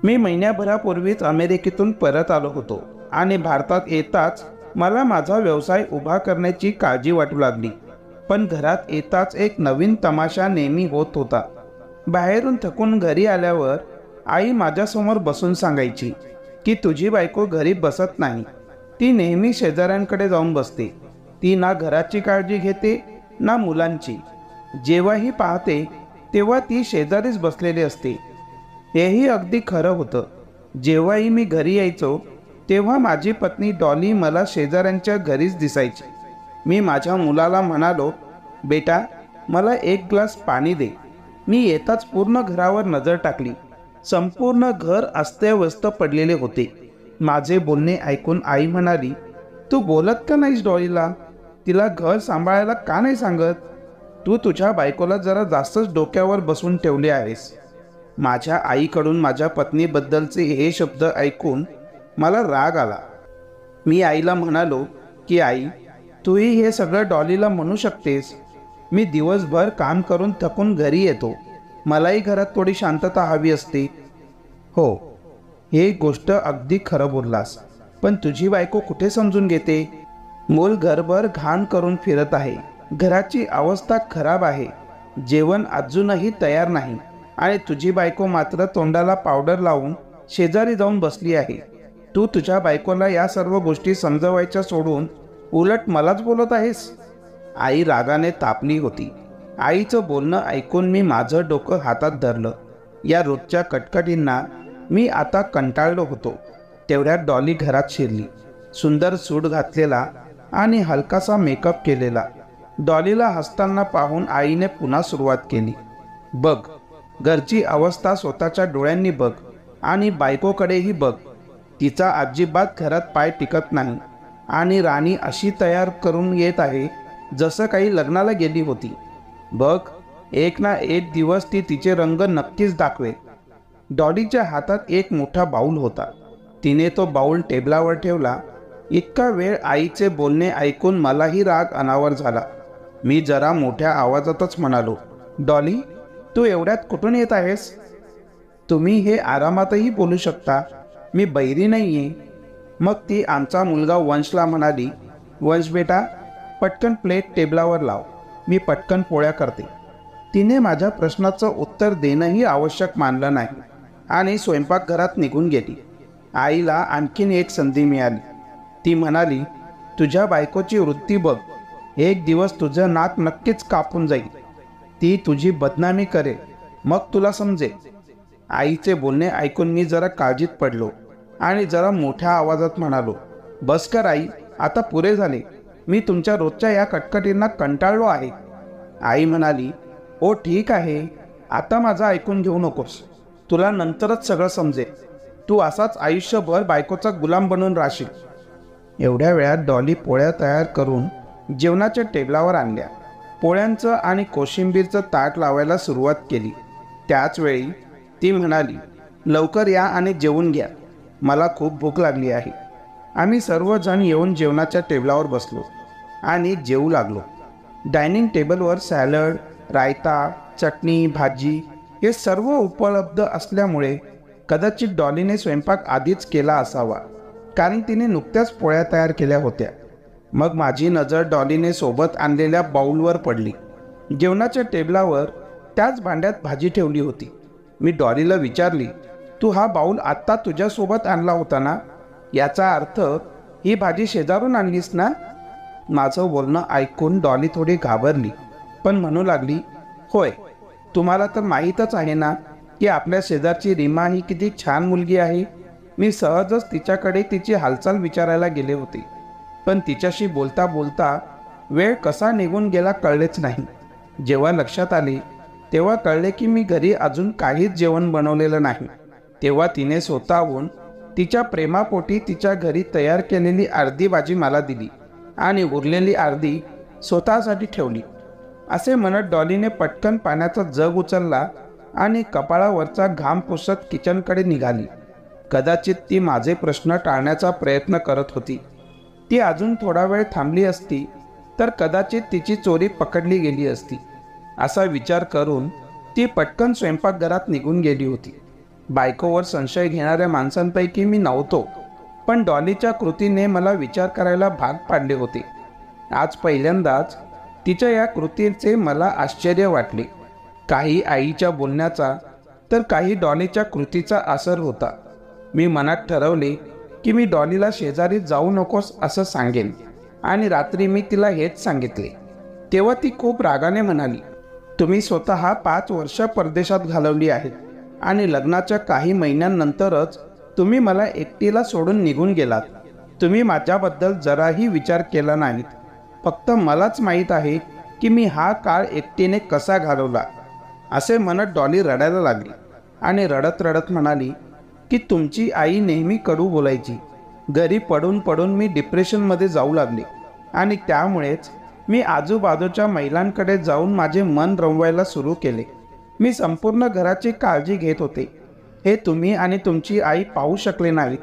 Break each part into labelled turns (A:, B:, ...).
A: मी महिन्याभरापूर्वीच अमेरिकेतून परत आलो होतो आणि भारतात येताच मला माझा व्यवसाय उभा करण्याची काळजी वाटू लागली. पण घरात येताच एक नवीन तमाशा नेहमी होत होता. बाहेरून थकून घरी आल्यावर आई माझ्यासमोर बसून सांगायची की तुझी बायको घरी बसत नाही, ती नेहमी शेजाऱ्यांकडे जाऊन बसते. ती ना घराची काळजी घेते ना मुलांची. जेव्हाही पाहते तेव्हा ती शेजारीच बसलेली असते. हेही अगदी खरं होतं. जेव्हाही मी घरी यायचो तेव्हा माझी पत्नी डॉली मला शेजाऱ्यांच्या घरीच दिसायची. मी माझ्या मुलाला म्हणालो, बेटा मला एक ग्लास पाणी दे. मी येताच पूर्ण घरावर नजर टाकली. संपूर्ण घर अस्ताव्यस्त पडलेले होते. माझे बोलणे ऐकून आई म्हणाली, तू बोलत का नाहीस डॉलीला? तिला घर सांभाळायला का नाही सांगत? तू तुझ्या बायकोला जरा जास्तच डोक्यावर बसून ठेवले आहेस. माझ्या आईकडून माझ्या पत्नीबद्दलचे हे शब्द ऐकून मला राग आला. मी आईला म्हणालो की आई, तूही हे सगळं डॉलीला म्हणू शकतेस. मी दिवसभर काम करून थकून घरी येतो. मलाही घरात थोडी शांतता हवी असते. हो, हे गोष्ट अगदी खरं बोललास. पण तुझी बायको कुठे समजून घेते? मूल घरभर घाण करून फिरत आहे. घराची अवस्था खराब आहे. जेवण अजूनही तयार नाही आणि तुझी बायको मात्र तोंडाला पावडर लावून शेजारी जाऊन बसली आहे. तू तुझ्या बायकोला या सर्व गोष्टी समजवायच्या सोडून उलट मलाच बोलत आहेस. आई रागाने तापली होती. आईचं बोलणं ऐकून मी माझं डोकं हातात धरलं. या रोजच्या कटकटींना मी आता कंटाळलो होतो. तेवढ्यात डॉली घरात शिरली. सुंदर सूट घातलेला आणि हलकासा मेकअप केलेला. डॉलीला हसताना पाहून आईने पुन्हा सुरुवात केली. बघ, घरची अवस्था स्वतःच्या डोळ्यांनी बघ आणि बायकोकडेही बघ. तिचा अजिबात घरात पाय टिकत नाही आणि राणी अशी तयार करून येत आहे जसं काही लग्नाला गेली होती. बघ, एक ना एक दिवस ती तिचे रंग नक्कीच दाखवेल. डॉलीच्या हातात एक मोठा बाऊल होता. तिने तो बाऊल टेबलावर ठेवला. इतका वेळ आईचे बोलणे ऐकून मलाही राग अनावर झाला. मी जरा मोठ्या आवाजातच म्हणालो, डॉली, तू एवढ्यात कुठून येत आहेस? तुम्ही हे आरामातही बोलू शकता. मी बहिरी नाही आहे. मग ती आमचा मुलगा वंशला म्हणाली, वंश बेटा, पटकन प्लेट टेबलावर लाव. मी पटकन पोळ्या करते. तिने माझ्या प्रश्नाचं उत्तर देणंही आवश्यक मानलं नाही आणि स्वयंपाकघरात निघून गेली. आईला आणखीन एक संधी मिळाली. ती म्हणाली, तुझ्या बायकोची वृत्ती बघ. एक दिवस तुझं नाक नक्कीच कापून जाईल. ती तुझी बदनामी करेल, मग तुला समजेल. आईचे बोलणे ऐकून मी जरा काळजीत पडलो आणि जरा मोठ्या आवाजात म्हणालो, बस कर आई, आता पुरे झाले. मी तुमच्या रोजच्या या कटकटींना कंटाळलो आहे. आई म्हणाली, ओ ठीक आहे, आता माझं ऐकून घेऊ नकोस. तुला नंतरच सगळं समजेल. तू असाच आयुष्यभर बायकोचा गुलाम बनून राहशील. एवढ्या वेळात डॉली पोळ्या तयार करून जेवणाच्या टेबलावर आणल्या. पोळ्यांचं आणि कोशिंबीरचं ताट लावायला सुरुवात केली. त्याचवेळी ती म्हणाली, लवकर या आणि जेवून घ्या. मला खूप भूक लागली आहे. आम्ही सर्वजण येऊन जेवणाच्या टेबलावर बसलो आणि जेवू लागलो. डायनिंग टेबलवर सॅलड, रायता, चटणी, भाजी हे सर्व उपलब्ध असल्यामुळे कदाचित डॉलीने स्वयंपाक आधीच केला असावा, कारण तिने नुकत्याच पोळ्या तयार केल्या होत्या. मग माझी नजर डॉलीने सोबत आणलेल्या बाऊलवर पडली. जेवणाच्या टेबलावर त्याच भांड्यात भाजी ठेवली होती. मी डॉलीला विचारली, तू हा बाऊल आत्ता तुझ्यासोबत आणला होता ना? याचा अर्थ ही भाजी शेजारून आणलीस ना? माझं बोलणं ऐकून डॉली थोडी घाबरली, पण म्हणू लागली, होय, तुम्हाला तर माहीतच आहे ना की आपल्या शेजारची रीमा ही किती छान मुलगी आहे. मी सहजच तिच्याकडे तिची हालचाल विचारायला गेले होते, पण तिच्याशी बोलता बोलता वेळ कसा निघून गेला कळलेच नाही. जेव्हा लक्षात आले तेव्हा कळले की मी घरी अजून काहीच जेवण बनवलेलं नाही. तेव्हा तिने स्वतःहून तिच्या प्रेमापोटी तिच्या घरी तयार केलेली अर्धी भाजी मला दिली आणि उरलेली अर्धी स्वतःसाठी ठेवली. असे म्हणत डॉलीने पटकन पाण्याचा जग उचलला आणि कपाळावरचा घाम पुसत किचनकडे निघाली. कदाचित ती माझे प्रश्न टाळण्याचा प्रयत्न करत होती. ती अजून थोडा वेळ थांबली असती तर कदाचित तिची चोरी पकडली गेली असती, असा विचार करून ती पटकन स्वयंपाकघरात निघून गेली होती. बायकोवर संशय घेणाऱ्या माणसांपैकी मी नव्हतो, पण डॉलीच्या कृतीने मला विचार करायला भाग पाडले होते. आज पहिल्यांदाच तिच्या या कृतीचे मला आश्चर्य वाटले. काही आईच्या बोलण्याचा तर काही डॉलीच्या कृतीचा असर होता. मी मनात ठरवले की मी डॉलीला शेजारी जाऊ नकोस असं सांगेन, आणि रात्री मी तिला हेच सांगितले. तेव्हा ती खूप रागाने म्हणाली, तुम्ही स्वतः 5 वर्ष परदेशात घालवली आहेत आणि लग्नाच्या काही महिन्यांनंतरच तुम्ही मला एकटीला सोडून निघून गेलात. तुम्ही माझ्याबद्दल जराही विचार केला नाहीत. फक्त मलाच माहीत आहे की मी हा काळ एकटीने कसा घालवला. असे म्हणत डॉली रडायला लागली आणि रडत रडत म्हणाली की तुमची आई नेहमी कडू बोलायची. घरी पडून पडून मी डिप्रेशनमध्ये जाऊ लागले आणि त्यामुळेच मी आजूबाजूच्या महिलांकडे जाऊन माझे मन रमवायला सुरू केले. मी संपूर्ण घराची काळजी घेत होते. हे तुम्ही आणि तुमची आई पाहू शकले नाहीत,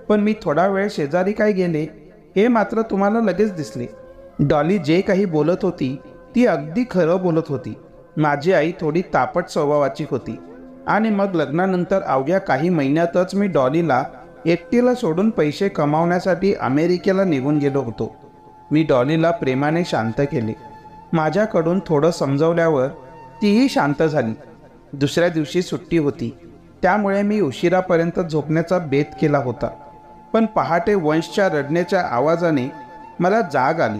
A: पण मी थोडा वेळ शेजारी काय गेले हे मात्र तुम्हाला लगेच दिसले. डॉली जे काही बोलत होती ती अगदी खरं बोलत होती. माझी आई थोडी तापट स्वभावाची होती आणि मग लग्नानंतर अवघ्या काही महिन्यातच मी डॉलीला एकटीला सोडून पैसे कमावण्यासाठी अमेरिकेला निघून गेलो होतो. मी डॉलीला प्रेमाने शांत केले. माझ्याकडून थोडं समजवल्यावर तीही शांत झाली. दुसऱ्या दिवशी सुट्टी होती, त्यामुळे मी उशिरापर्यंत झोपण्याचा बेत केला होता. पण पहाटे वंशच्या रडण्याच्या आवाजाने मला जाग आली.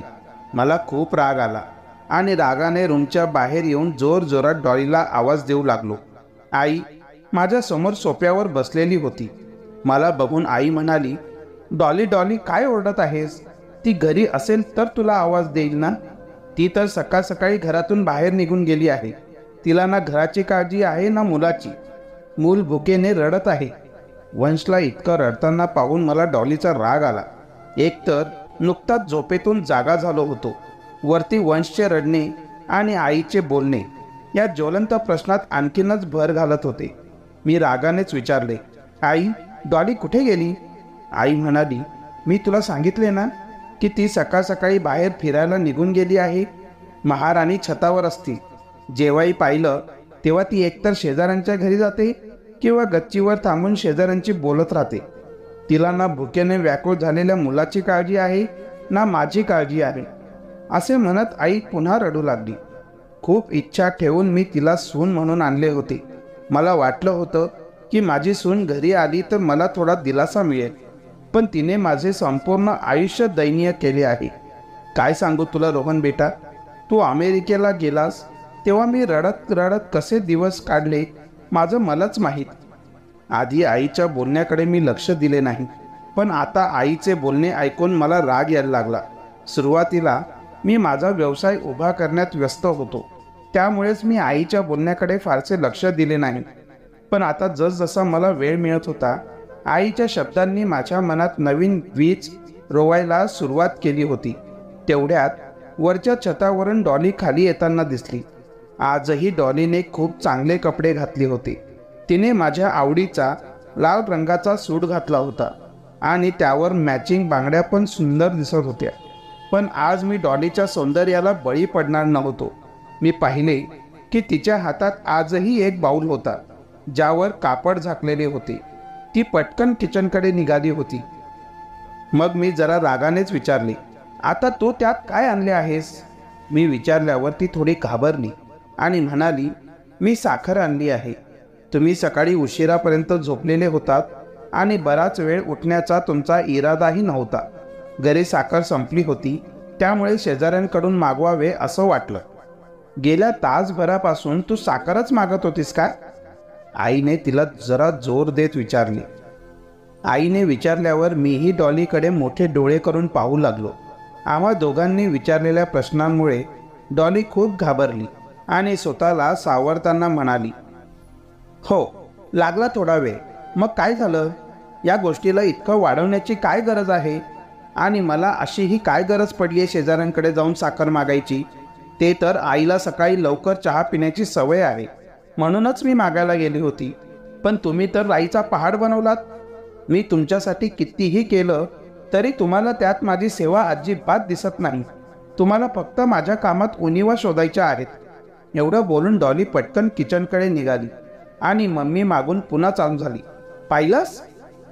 A: मला खूप राग आला आणि रागाने रूमच्या बाहेर येऊन जोरजोरात डॉलीला आवाज देऊ लागलो. आई माझ्यासमोर सोफ्यावर बसलेली होती. मला बघून आई म्हणाली, डॉली डॉली काय ओरडत आहेस? ती घरी असेल तर तुला आवाज देईल ना. ती तर सकाळ सकाळी घरातून बाहेर निघून गेली आहे. तिला ना घराची काळजी आहे ना मुलाची. मूल भुकेने रडत आहे. वंशला इतकं रडताना पाहून मला डॉलीचा राग आला. एकतर नुकताच झोपेतून जागा झालो होतो, वरती वंशचे रडणे आणि आईचे बोलणे या ज्वलंत प्रश्नात आणखीनच भर घालत होते. मी रागानेच विचारले, आई डॉली कुठे गेली? आई म्हणाली, मी तुला सांगितले ना की ती सकाळ सकाळी बाहेर फिरायला निघून गेली आहे. महाराणी छतावर असती. जेव्हाही पाहिलं तेव्हा ती एकतर शेजाऱ्यांच्या घरी जाते किंवा गच्चीवर थांबून शेजाऱ्यांची बोलत राहते. तिला ना भुकेने व्याकुळ झालेल्या मुलाची काळजी आहे ना माझी काळजी आहे. असे म्हणत आई पुन्हा रडू लागली. खूप इच्छा ठेवून मी तिला सून म्हणून आणले होते. मला वाटलं होतं की माझी सून घरी आली तर मला थोडा दिलासा मिळेल, पण तिने माझे संपूर्ण आयुष्य दयनीय केले आहे. काय सांगू तुला रोहन बेटा, तू अमेरिकेला गेलास तेव्हा मी रडत रडत कसे दिवस काढले माझं मलाच माहीत. आधी आईच्या बोलण्याकडे मी लक्ष दिले नाही, पण आता आईचे बोलणे ऐकून मला राग यायला लागला. सुरुवातीला मी माझा व्यवसाय उभा करण्यात व्यस्त होतो, त्यामुळेच मी आईच्या बोलण्याकडे फारसे लक्ष दिले नाही. पण आता जसजसा मला वेळ मिळत होता, आईच्या शब्दांनी माझ्या मनात नवीन वीज रोवायला सुरुवात केली होती. तेवढ्यात वरच्या छतावरून डॉली खाली येताना दिसली. आजही डॉलीने खूप चांगले कपडे घातले होते. तिने माझ्या आवडीचा लाल रंगाचा सूट घातला होता आणि त्यावर मॅचिंग बांगड्या पण सुंदर दिसत होत्या. पण आज मी डॉलीच्या सौंदर्याला बळी पडणार नव्हतो. मी पाहिले की तिच्या हातात आजही एक बाऊल होता, ज्यावर कापड झाकलेले होते. ती पटकन किचनकडे निघाली होती. मग मी जरा रागानेच विचारले, आता तू त्यात काय आणले आहेस? मी विचारल्यावर ती थोडी घाबरली आणि म्हणाली, मी साखर आणली आहे. तुम्ही सकाळी उशिरापर्यंत झोपलेले होतात आणि बराच वेळ उठण्याचा तुमचा इरादाही नव्हता. घरी साखर संपली होती, त्यामुळे शेजाऱ्यांकडून मागवावे असं वाटलं. गेल्या तासभरापासून तू साखरच मागत होतीस का? आईने तिला जरा जोर देत विचारले. आईने विचारल्यावर मीही डॉलीकडे मोठे डोळे करून पाहू लागलो. आम्हा दोघांनी विचारलेल्या प्रश्नांमुळे डॉली खूप घाबरली आणि स्वतःला सावरताना म्हणाली, हो लागला थोडा वेळ. मग काय झालं? या गोष्टीला इतकं वाढवण्याची काय गरज आहे? आणि मला अशीही काय गरज पडली आहे शेजाऱ्यांकडे जाऊन साखर मागायची? ते तर आईला सकाळी लवकर चहा पिण्याची सवय आहे, म्हणूनच मी मागायला गेली होती. पण तुम्ही तर राईचा पहाड बनवलात. मी तुमच्यासाठी कितीही केलं तरी तुम्हाला त्यात माझी सेवा अजिबात दिसत नाही. तुम्हाला फक्त माझ्या कामात उणिवा शोधायच्या आहेत. एवढं बोलून डॉली पटकन किचनकडे निघाली आणि मम्मी मागून पुन्हा चालू झाली, पाहिलंस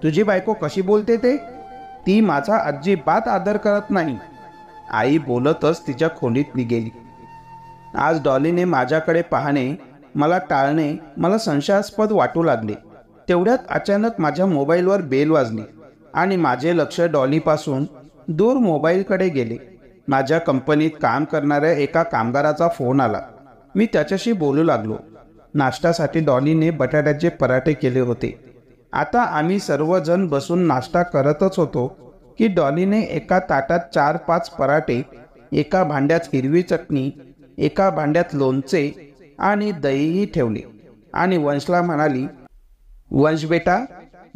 A: तुझी बायको कशी बोलते ते, ती माझा अजिबात आदर करत नाही. आई बोलतच तिच्या खोलीत निघेली. आज डॉलीने माझ्याकडे पाहणे, मला टाळणे मला संशयास्पद वाटू लागले. तेवढ्यात अचानक माझ्या मोबाईलवर बेल वाजली आणि माझे लक्ष डॉलीपासून दूर मोबाईलकडे गेले. माझ्या कंपनीत काम करणाऱ्या एका कामगाराचा फोन आला. मी त्याच्याशी बोलू लागलो. नाश्त्यासाठी डॉलीने बटाट्याचे पराठे केले होते. आता आम्ही सर्वजण बसून नाश्ता करतच होतो की डॉलीने एका ताटात 4-5 पराठे, एका भांड्यात हिरवी चटणी, एका भांड्यात लोणचे आणि दहीही ठेवले आणि वंशला म्हणाली, वंश बेटा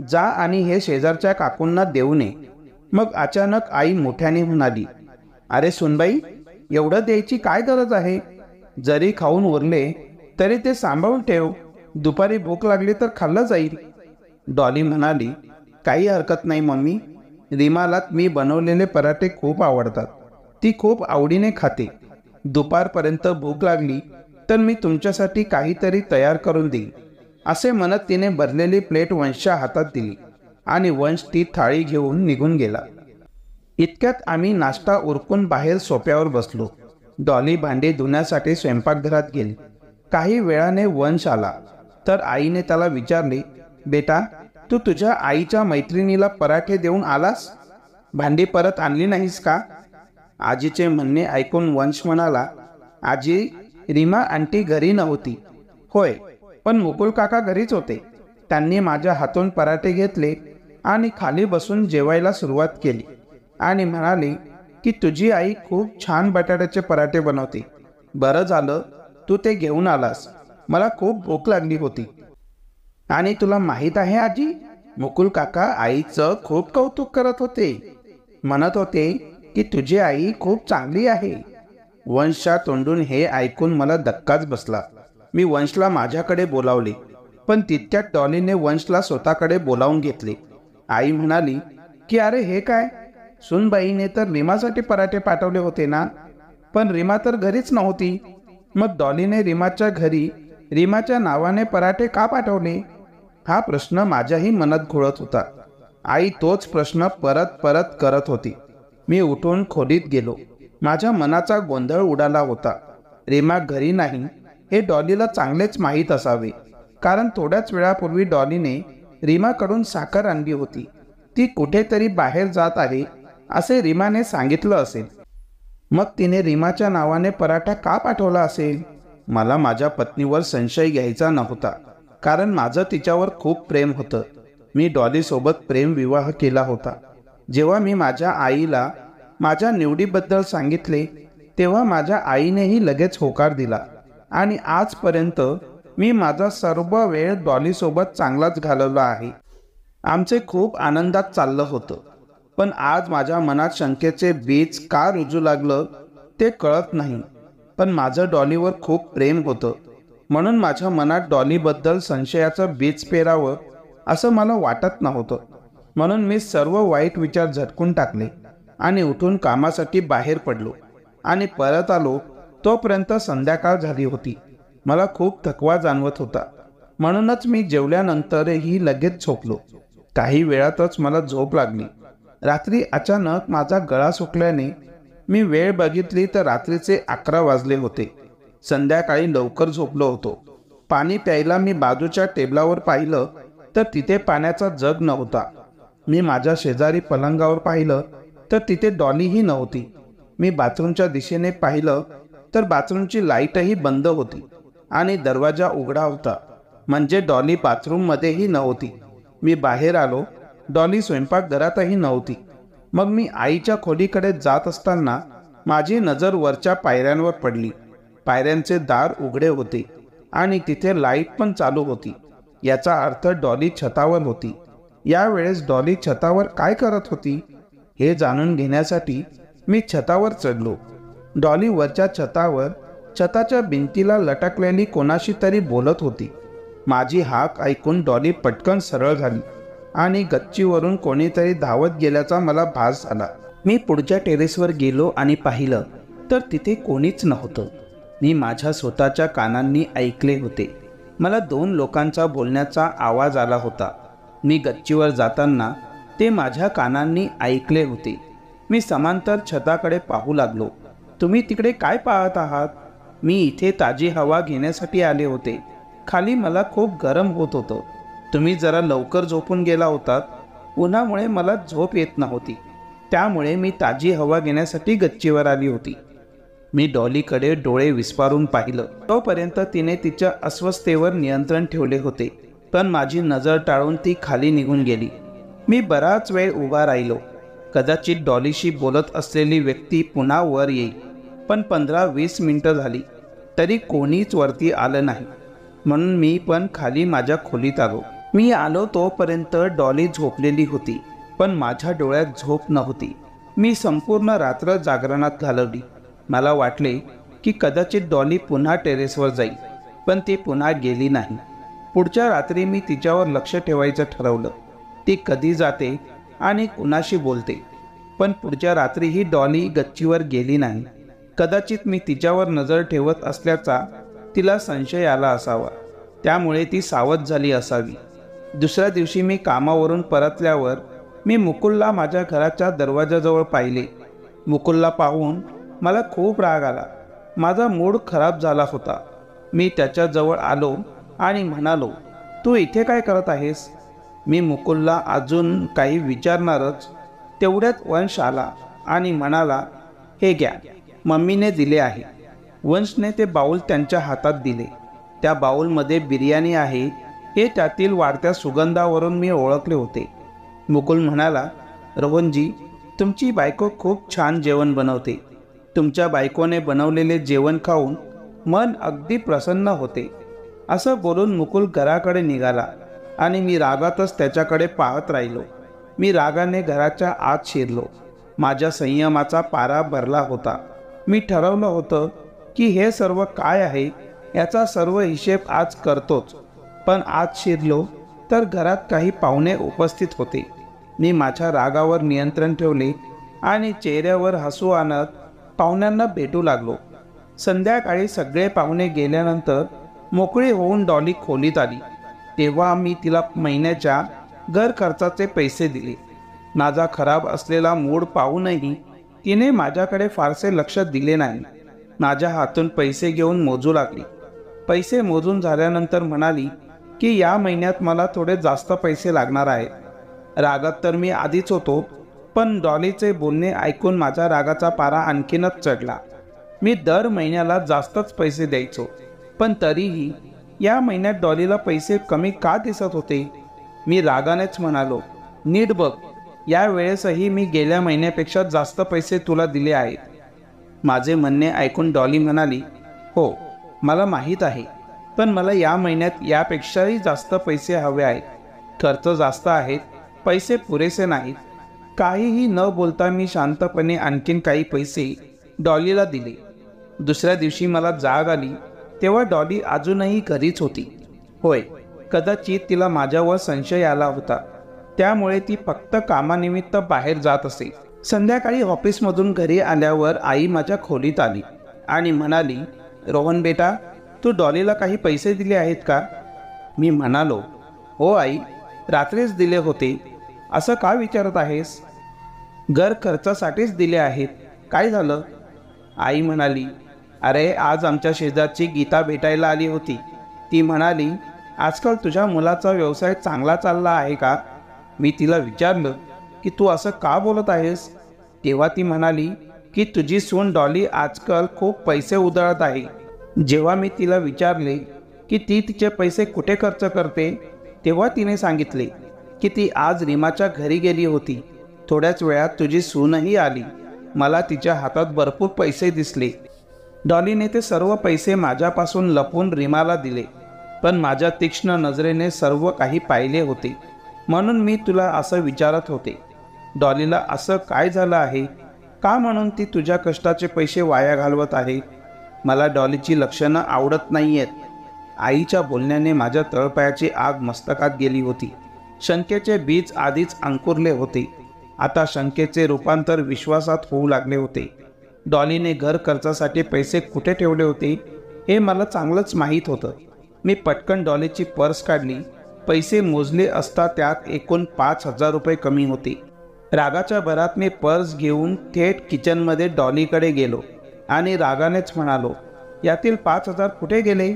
A: जा आणि हे शेजारच्या काकूंना देऊ नये. मग अचानक आई मोठ्याने म्हणाली, अरे सुनबाई, एवढं द्यायची काय गरज आहे? जरी खाऊन उरले तरी ते सांभाळून ठेव, दुपारी भूक लागली तर खाल्लं जाईल. डॉली म्हणाली, काही हरकत नाही मम्मी, रीमाला मी बनवलेले पराठे खूप आवडतात, ती खूप आवडीने खाते. दुपारपर्यंत भूक लागली तर मी तुमच्यासाठी काहीतरी तयार करून देईन. असे म्हणत तिने भरलेली प्लेट वंशच्या हातात दिली आणि वंश ती थाळी घेऊन निघून गेला. इतक्यात आम्ही नाश्ता उरकून बाहेर सोप्यावर बसलो. डॉली भांडी धुण्यासाठी स्वयंपाकघरात गेली. काही वेळाने वंश आला तर आईने त्याला विचारले, बेटा तू तुझ्या आईच्या मैत्रिणीला पराठे देऊन आलास, भांडी परत आणली नाहीस का? आजीचे म्हणणे ऐकून वंश म्हणाला, आजी, रीमा आंटी घरी नव्हती. होय, पण मुकुल काका घरीच होते. त्यांनी माझ्या हातून पराठे घेतले आणि खाली बसून जेवायला सुरुवात केली आणि म्हणाले की तुझी आई खूप छान बटाट्याचे पराठे बनवते. बरं झालं तू ते घेऊन आलास, मला खूप भूक लागली होती. आणि तुला माहीत आहे आजी, मुकुल काका आईचं खूप कौतुक करत होते, म्हणत होते की तुझी आई खूप चांगली आहे. वंशच्या तोंडून हे ऐकून मला धक्काच बसला. मी वंशला माझ्याकडे बोलावले, पण तितक्यात डॉलीने वंशला स्वतःकडे बोलावून घेतले. आई म्हणाली की अरे हे काय, सुनबाईने तर रीमासाठी पराठे पाठवले होते ना, पण रीमा तर घरीच नव्हती. मग डॉलीने रीमाच्या घरी रीमाच्या नावाने पराठे का पाठवले? हा प्रश्न माझ्याही मनात घोळत होता. आई तोच प्रश्न परत परत करत होती. मी उठून खोलीत गेलो. माझ्या मनाचा गोंधळ उडाला होता. रीमा घरी नाही हे डॉलीला चांगलेच माहीत असावे, कारण थोड्याच वेळापूर्वी डॉलीने रीमाकडून साखर आणली होती. ती कुठेतरी बाहेर जात आहे असे रीमाने सांगितलं असेल. मग तिने रीमाच्या नावाने पराठा का पाठवला असेल? मला माझ्या पत्नीवर संशय घ्यायचा नव्हता, कारण माझं तिच्यावर खूप प्रेम होतं. मी डॉलीसोबत प्रेम विवाह केला होता. जेव्हा मी माझ्या आईला माझ्या निवडीबद्दल सांगितले तेव्हा माझ्या आईनेही लगेच होकार दिला आणि आजपर्यंत मी माझा सर्व वेळ डॉलीसोबत चांगलाच घालवला आहे. आमचे खूप आनंदात चाललं होतं, पण आज माझ्या मनात शंकेचे बीज का रुजू लागलं ते कळत नाही. पण माझं डॉलीवर खूप प्रेम होतं, म्हणून माझ्या मनात डॉलीबद्दल संशयाचं बीज पेरावं असं मला वाटत नव्हतं. म्हणून मी सर्व वाईट विचार झटकून टाकले आणि उठून कामासाठी बाहेर पडलो आणि परत आलो तोपर्यंत संध्याकाळ झाली होती. मला खूप थकवा जाणवत होता, म्हणूनच मी जेवल्यानंतरही लगेच झोपलो. काही वेळातच मला झोप लागली. रात्री अचानक माझा गळा सुटल्याने मी वेळ बघितली तर रात्रीचे 11 वाजले होते. संध्याकाळी लवकर झोपलो होतो. पाणी प्यायला मी बाजूच्या टेबलावर पाहिलं तर तिथे पाण्याचा जग नव्हता. मी माझ्या शेजारी पलंगावर पाहिलं तर तिथे डॉलीही नव्हती. मी बाथरूमच्या दिशेने पाहिलं तर बाथरूमची लाईटही बंद होती आणि दरवाजा उघडा होता, म्हणजे डॉली बाथरूममध्येही नव्हती. मी बाहेर आलो, डॉली स्वयंपाकघरातही नव्हती. मग मी आईच्या खोलीकडे जात असताना माझी नजर वरच्या पायऱ्यांवर पडली. पायऱ्यांचे दार उघडे होते आणि तिथे लाईट पण चालू होती. याचा अर्थ डॉली छतावर होती. यावेळेस डॉली छतावर काय करत होती हे जाणून घेण्यासाठी मी छतावर चढलो. डॉली वरच्या छतावर छताच्या भिंतीला लटकलेली कोणाशी तरी बोलत होती. माझी हाक ऐकून डॉली पटकन सरळ झाली आणि गच्चीवरून कोणीतरी धावत गेल्याचा मला भास झाला. मी पुढच्या टेरेसवर गेलो आणि पाहिलं तर तिथे कोणीच नव्हतं. मी माझ्या स्वतःच्या कानांनी ऐकले होते. मला 2 लोकांचा बोलण्याचा आवाज आला होता. मी गच्चीवर जाताना ते माझ्या कानांनी ऐकले होते. मी समांतर छताकडे पाहू लागलो. तुम्ही तिकडे काय पाहत आहात? मी इथे ताजी हवा घेण्यासाठी आले होते. खाली मला खूप गरम होत होतं. तुम्ही जरा लवकर झोपून गेला होतात. उन्हामुळे मला झोप येत नव्हती. त्यामुळे मी ताजी हवा घेण्यासाठी गच्चीवर आली होती. मी डॉलीकडे डोळे विस्फारून पाहिलं. तोपर्यंत तिने तिच्या अस्वस्थतेवर नियंत्रण ठेवले होते, पण माझी नजर टाळून ती खाली निघून गेली. मी बराच वेळ उभा राहिलो. कदाचित डॉलीशी बोलत असलेली व्यक्ती पुन्हा वर येईल, पण 15-20 मिनिटं झाली तरी कोणीच वरती आलं नाही. म्हणून मी पण खाली माझ्या खोलीत आलो. मी आलो तोपर्यंत डॉली झोपलेली होती, पण माझ्या डोळ्यात झोप नव्हती. मी संपूर्ण रात्र जागरणात घालवली. मला वाटले की कदाचित डॉली पुन्हा टेरेसवर जाईल, पण ती पुन्हा गेली नाही. पुढच्या रात्री मी तिच्यावर लक्ष ठेवायचं ठरवलं. ती कधी जाते आणि कुणाशी बोलते. पण पुढच्या रात्रीही डॉली गच्चीवर गेली नाही. कदाचित मी तिच्यावर नजर ठेवत असल्याचा तिला संशय आला असावा, त्यामुळे ती सावध झाली असावी. दुसऱ्या दिवशी मी कामावरून परतल्यावर मी मुकुलला माझ्या घराच्या दरवाजाजवळ पाहिले. मुकुलला पाहून मला खूप राग आला. माझा मूड खराब झाला होता. मी त्याच्याजवळ आलो आणि म्हणालो, तू इथे काय करत आहेस? मी मुकुलला अजून काही विचारणारच तेवढ्यात वंश आला आणि म्हणाला, हे घ्या, मम्मीने दिले आहे. वंशने ते बाऊल त्यांच्या हातात दिले. त्या बाऊलमध्ये बिर्याणी आहे हे त्यातील वाढत्या सुगंधावरून मी ओळखले होते. मुकुल म्हणाला, रोहनजी, तुमची बायको खूप छान जेवण बनवते. तुमच्या बायकोने बनवलेले जेवण खाऊन मन अगदी प्रसन्न होते. असं बोलून मुकुल घराकडे निघाला आणि मी रागातच त्याच्याकडे पाहत राहिलो. मी रागाने घराच्या आत शिरलो. माझ्या संयमाचा पारा भरला होता. मी ठरवलं होतं की हे सर्व काय आहे याचा सर्व हिशेब आज करतोच. पण आज शिरलो तर घरात काही पाहुणे उपस्थित होते. मी माझ्या रागावर नियंत्रण ठेवले आणि चेहऱ्यावर हसू आणत पाहुण्यांना भेटू लागलो. संध्याकाळी सगळे पाहुणे गेल्यानंतर मोकळी होऊन डॉली खोलीत आली. तेव्हा मी तिला महिन्याच्या घर खर्चाचे पैसे दिले. माझा खराब असलेला मूड पाहूनही तिने माझ्याकडे फारसे लक्ष दिले नाही. माझ्या हातून पैसे घेऊन मोजू लागली. पैसे मोजून झाल्यानंतर म्हणाली की या महिन्यात मला थोडे जास्त पैसे लागणार आहेत. रागात तर मी आधीच होतो, पण डॉलीचे बोलणे ऐकून माझ्या रागाचा पारा आणखीनच चढला. मी दर महिन्याला जास्तच पैसे द्यायचो, पण तरीही या महिन्यात डॉलीला पैसे कमी का दिसत होते? मी रागानेच म्हणालो, नीट बघ, या वेळेसही मी गेल्या महिन्यापेक्षा जास्त पैसे तुला दिले आहेत. माझे म्हणणे ऐकून डॉली म्हणाली, हो मला माहीत आहे, पण मला या महिन्यात यापेक्षाही जास्त पैसे हवे आहेत. खर्च जास्त आहेत, पैसे पुरेसे नाहीत. काहीही न बोलता मी शांतपणे आणखीन काही पैसे डॉलीला दिले. दुसऱ्या दिवशी मला जाग आली तेव्हा डॉली अजूनही घरीच होती. होय, कदाचित तिला माझ्यावर संशय आला होता, त्यामुळे ती फक्त कामानिमित्त बाहेर जात असे. संध्याकाळी ऑफिसमधून घरी आल्यावर आई माझ्या खोलीत आली आणि म्हणाली, रोहन बेटा, तू डॉलीला काही पैसे दिले आहेत का? मी म्हणालो, हो आई, रात्रीच दिले होते. असं का विचारत आहेस? घर खर्चासाठीच दिले आहेत. काय झालं? आई म्हणाली, अरे आज आमच्या शेजारची गीता भेटायला आली होती. ती म्हणाली, आजकाल तुझ्या मुलाचा व्यवसाय चांगला चालला आहे का? मी तिला विचारलं की तू असं का बोलत आहेस? तेव्हा ती म्हणाली की तुझी सून डॉली आजकाल खूप पैसे उधळत आहे. जेव्हा मी तिला विचारले की ती तिचे पैसे कुठे खर्च करते, तेव्हा तिने सांगितले की ती आज रीमाच्या घरी गेली होती. थोड्याच वेळात तुझी सूनही आली. मला तिच्या हातात भरपूर पैसे दिसले. डॉलीने ते सर्व पैसे माझ्यापासून लपवून रीमाला दिले, पण माझ्या तीक्ष्ण नजरेने सर्व काही पाहिले होते. म्हणून मी तुला असं विचारत होते, डॉलीला असं काय झालं आहे? का म्हणून ती तुझ्या कष्टाचे पैसे वाया घालवत आहे? मला डॉलीची लक्षणं आवडत नाही आहेत. आईच्या बोलण्याने माझ्या तळपायाची आग मस्तकात गेली होती. शंकेचे बीज आधीच अंकुरले होते. आता शंकेचे रूपांतर विश्वासात होऊ लागले होते. डॉलीने घर खर्चासाठी पैसे कुठे ठेवले होते हे मला चांगलंच माहीत होतं. मी पटकन डॉलीची पर्स काढली. पैसे मोजले असता त्यात एकूण 5,000 रुपये कमी होते. रागाच्या भरात मी पर्स घेऊन थेट किचनमध्ये डॉलीकडे गेलो आणि रागानेच म्हणालो, यातील 5,000 कुठे गेले?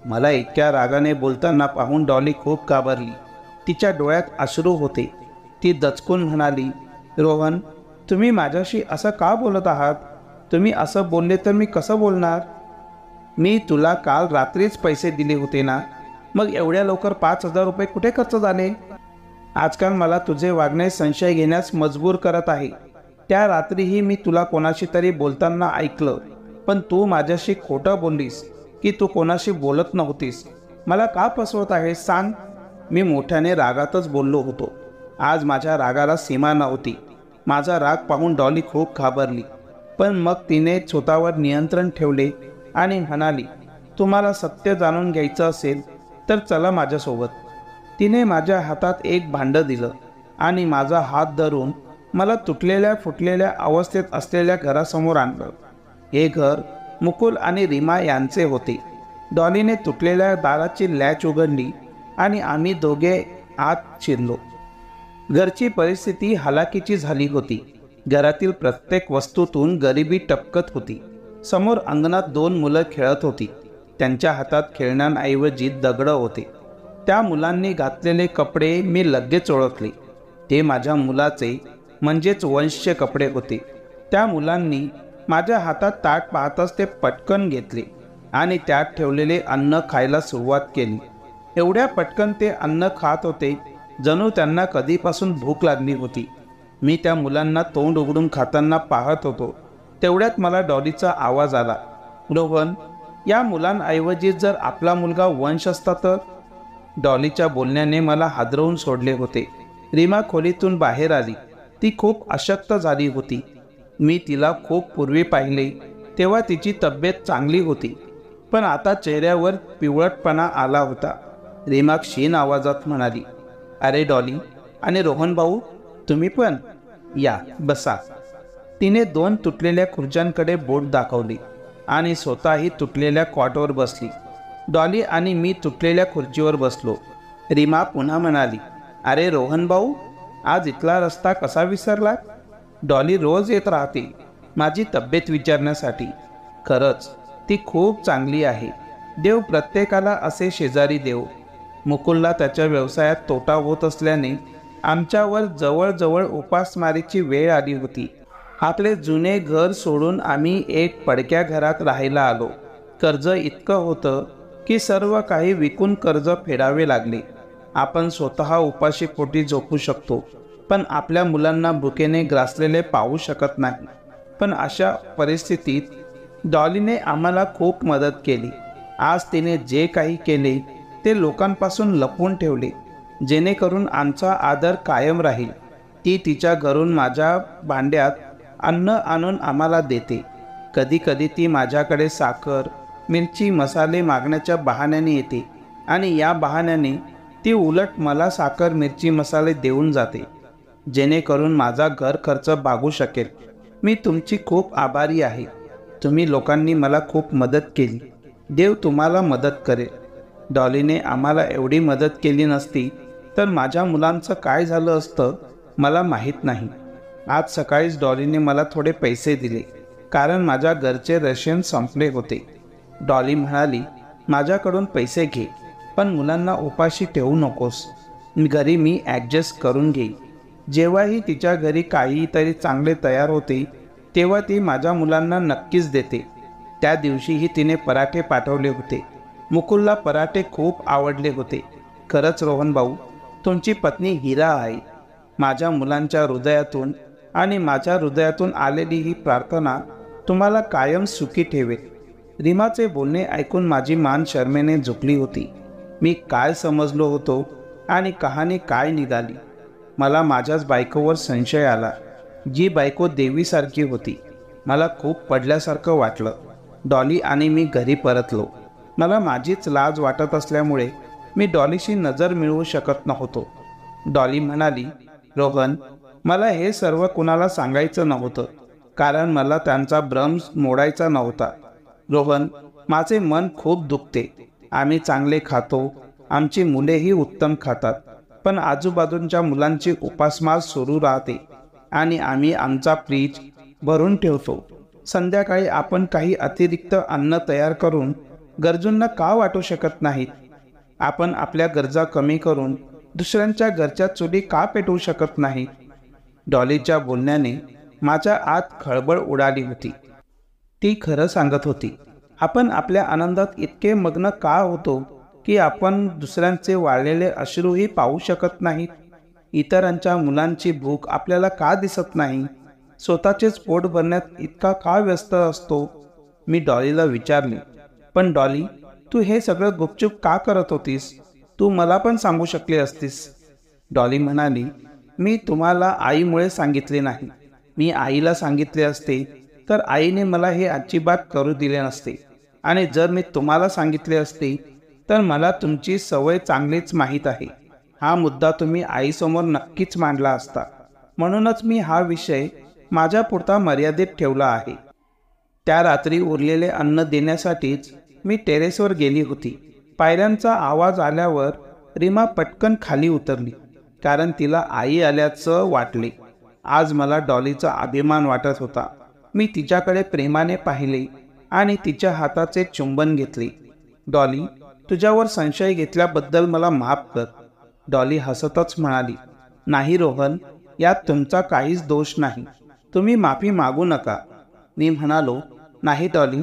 A: मला इतक्या रागाने बोलताना पाहून डॉली खूप घाबरली. तिच्या डोळ्यात अश्रू होते. ती दचकून म्हणाली, रोहन, तुम्ही माझ्याशी असं का बोलत आहात? तुम्ही असं बोलले तर मी कसं बोलणार? मी तुला काल रात्रीच पैसे दिले होते ना, मग एवढ्या लवकर 5,000 रुपये कुठे खर्च झाले? आजकाल मला तुझे वागणे संशय घेण्यास मजबूर करत आहे. त्या रात्रीही मी तुला कोणाशी तरी बोलताना ऐकलं, पण तू माझ्याशी खोटं बोललीस की तू कोणाशी बोलत नव्हतीस. मला का फसवत आहेस सांग? मी मोठ्याने रागातच बोललो होतो. आज माझ्या रागाला सीमा नव्हती. माझा राग पाहून डॉली खूप घाबरली, पण मग तिने स्वतःवर नियंत्रण ठेवले आणि म्हणाली, तुम्हाला सत्य जाणून घ्यायचं असेल तर चला माझ्यासोबत. तिने माझ्या हातात एक भांडं दिलं आणि माझा हात धरून मला तुटलेल्या फुटलेल्या अवस्थेत असलेल्या घरासमोर आणलं. हे घर मुकुल आणि रीमा यांचे होते. डॉलीने तुटलेल्या दाराची लॅच उघडली आणि आम्ही दोघे आत शिरलो. घरची परिस्थिती हलाखीची झाली होती. घरातील प्रत्येक वस्तूतून गरिबी टपकत होती. समोर अंगणात 2 मुलं खेळत होती. त्यांच्या हातात खेळण्यांऐवजी दगडं होते. त्या मुलांनी घातलेले कपडे मी लगेच ओळखले. ते माझ्या मुलाचे म्हणजेच वंशचे कपडे होते. त्या मुलांनी माझ्या हातात ताट पाहताच ते पटकन घेतले आणि त्यात ठेवलेले अन्न खायला सुरुवात केली. एवढ्या पटकन ते अन्न खात होते जणू त्यांना कधीपासून भूक लागली होती. मी त्या मुलांना तोंड उघडून खाताना पाहत होतो. तेवढ्यात मला डॉलीचा आवाज आला, रोहन, या मुलांऐवजी जर आपला मुलगा वंश असता तर? डॉलीच्या बोलण्याने मला हादरवून सोडले होते. रीमा खोलीतून बाहेर आली. ती खूप अशक्त झाली होती. मी तिला खूप पूर्वी पाहिले तेव्हा तिची तब्येत चांगली होती, पण आता चेहऱ्यावर पिवळटपणा आला होता. रीमा क्षीण आवाजात म्हणाली, अरे डॉली आणि रोहन भाऊ, तुम्ही पण या, बसा. तिने 2 तुटलेल्या खुर्च्यांकडे बोट दाखवली आणि स्वतःही तुटलेल्या कॉटवर बसली. डॉली आणि मी तुटलेल्या खुर्चीवर बसलो. रीमा पुन्हा म्हणाली, अरे रोहन भाऊ, आज इथला रस्ता कसा विसरला? डॉली रोज येत राहते माझी तब्येत विचारण्यासाठी. खरंच ती खूप चांगली आहे. देव प्रत्येकाला असे शेजारी देव. मुकुलला त्याच्या व्यवसायात तोटा होत असल्याने आमच्यावर जवळजवळ उपासमारीची वेळ आली होती. आपले जुने घर सोडून आम्ही एक पडक्या घरात राहायला आलो. कर्ज इतकं होतं की सर्व काही विकून कर्ज फेडावे लागले. आपण स्वतः उपाशी पोटी झोपू शकतो, पण आपल्या मुलांना भुकेने ग्रासलेले पाहू शकत नाही. पण अशा परिस्थितीत डॉलीने आम्हाला खूप मदत केली. आज तिने जे काही केले ते लोकांपासून लपवून ठेवले, जेणेकरून आमचा आदर कायम राहील. ती तिच्या घरून माझ्या भांड्यात अन्न आणून आम्हाला देते. कधी कधी ती माझ्याकडे साखर, मिरची, मसाले मागण्याच्या बहाण्याने येते आणि या बहाण्याने ती उलट मला साखर, मिरची, मसाले देऊन जाते, जेणेकरून माझा घर खर्च भागू शकेल. मी तुमची खूप आभारी आहे. तुम्ही लोकांनी मला खूप मदत केली. देव तुम्हाला मदत करेल. डॉलीने आम्हाला एवढी मदत केली नसती तर माझ्या मुलांचं काय झालं असतं मला माहीत नाही. आज सकाळीच डॉलीने मला थोडे पैसे दिले, कारण माझ्या घरचे रेशन संपले होते. डॉली म्हणाली, माझ्याकडून पैसे घे, पण मुलांना उपाशी ठेवू नकोस. घरी मी ॲडजस्ट करून घेईन. जेव्हाही तिच्या घरी काहीतरी चांगले तयार होते तेव्हा ती माझ्या मुलांना नक्कीच देते. त्या दिवशीही तिने पराठे पाठवले होते. मुकुलला पराठे खूप आवडले होते. खरंच रोहन भाऊ, तुमची पत्नी हिरा आहे. माझ्या मुलांच्या हृदयातून आणि माझ्या हृदयातून आलेली ही प्रार्थना तुम्हाला कायम सुखी ठेवेल. रीमाचे बोलणे ऐकून माझी मान शरमेने झुकली होती. मी काय समजलो होतो आणि कहाणी काय निघाली. मला माझ्याच बायकोवर संशय आला. जी बायको देवीसारखी होती. मला खूप पडल्यासारखं वाटलं. डॉली आणि मी घरी परतलो. मला माझीच लाज वाटत असल्यामुळे मी डॉलीशी नजर मिळवू शकत नव्हतो. डॉली म्हणाली, रोहन, मला हे सर्व कुणाला सांगायचं नव्हतं, कारण मला त्यांचा भ्रम मोडायचा नव्हता. रोहन, माझे मन खूप दुखते. आम्ही चांगले खातो, आमची मुलेही उत्तम खातात, पण आजूबाजूच्या मुलांची उपासमार सुरू राहते आणि आम्ही आमचा फ्रीज भरून ठेवतो. संध्याकाळी आपण काही अतिरिक्त अन्न तयार करून गरजूंना का वाटू शकत नाहीत? आपण आपल्या गरजा कमी करून दुसऱ्यांच्या घरच्या चुली का पेटवू शकत नाही? डॉलीच्या बोलण्याने माझ्या आत खळबळ उडाली होती. ती खरं सांगत होती. आपण आपल्या आनंदात इतके मग्न का होतो की आपण दुसऱ्यांचे वाळलेले अश्रूही पाहू शकत नाहीत? इतरांच्या मुलांची भूक आपल्याला का दिसत नाही? स्वतःचेच पोट भरण्यात इतका का व्यस्त असतो? मी डॉलीला विचारले, पण डॉली, तू हे सगळं गुपचूप का करत होतीस? तू मला पण सांगू शकली असतीस. डॉली म्हणाली, मी तुम्हाला आईमुळे सांगितले नाही. मी आईला सांगितले असते तर आईने मला हे अजिबात करू दिले नसते, आणि जर मी तुम्हाला सांगितले असते तर मला तुमची सवय चांगलीच माहीत आहे. हा मुद्दा तुम्ही आईसमोर नक्कीच मांडला असता. म्हणूनच मी हा विषय माझ्यापुरता मर्यादित ठेवला आहे. त्या रात्री उरलेले अन्न देण्यासाठीच मी टेरेसवर गेली होती. पायऱ्यांचा आवाज आल्यावर रीमा पटकन खाली उतरली, कारण तिला आई आल्याचं वाटले. आज मला डॉलीचा अभिमान वाटत होता. मी तिच्याकडे प्रेमाने पाहिले आणि तिच्या हाताचे चुंबन घेतले. डॉली, तुझ्यावर संशय घेतल्याबद्दल मला माफ कर. डॉली हसतच म्हणाली, नाही रोहन, यात तुमचा काहीच दोष नाही. तुम्ही माफी मागू नका. मी म्हणालो, नाही डॉली,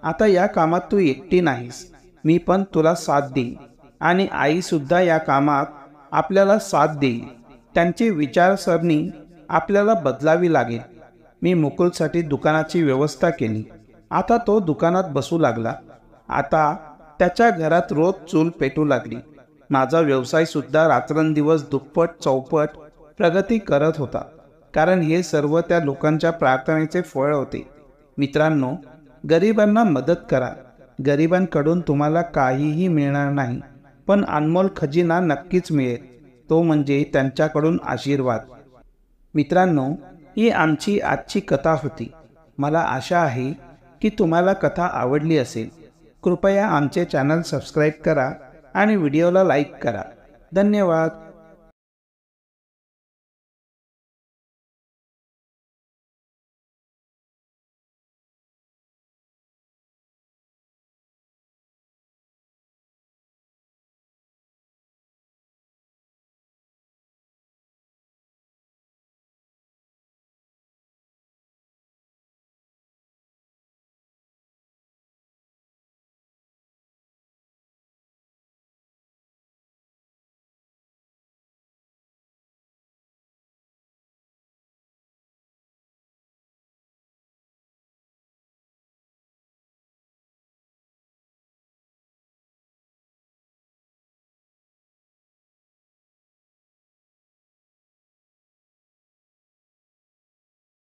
A: आता या कामात तू एकटी नाहीस. मी पण तुला साथ देईन, आणि आईसुद्धा या कामात आपल्याला साथ देईल. त्यांची विचारसरणी आपल्याला बदलावी लागेल. मी मुकुलसाठी दुकानाची व्यवस्था केली. आता तो दुकानात बसू लागला. आता त्याच्या घरात रोज चूल पेटू लागली. माझा व्यवसायसुद्धा रात्रंदिवस दुप्पट चौपट प्रगती करत होता, कारण हे सर्व त्या लोकांच्या प्रार्थनेचे फळ होते. मित्रांनो, गरिबांना मदत करा. गरिबांकडून तुम्हाला काहीही मिळणार नाही, पण अनमोल खजिना नक्कीच मिळेल. तो म्हणजे त्यांच्याकडून आशीर्वाद. मित्रांनो, ही आमची आजची कथा होती. मला आशा आहे की तुम्हाला कथा आवडली असेल. कृपया आमचे चॅनल सबस्क्राईब करा आणि व्हिडिओला लाईक करा. धन्यवाद.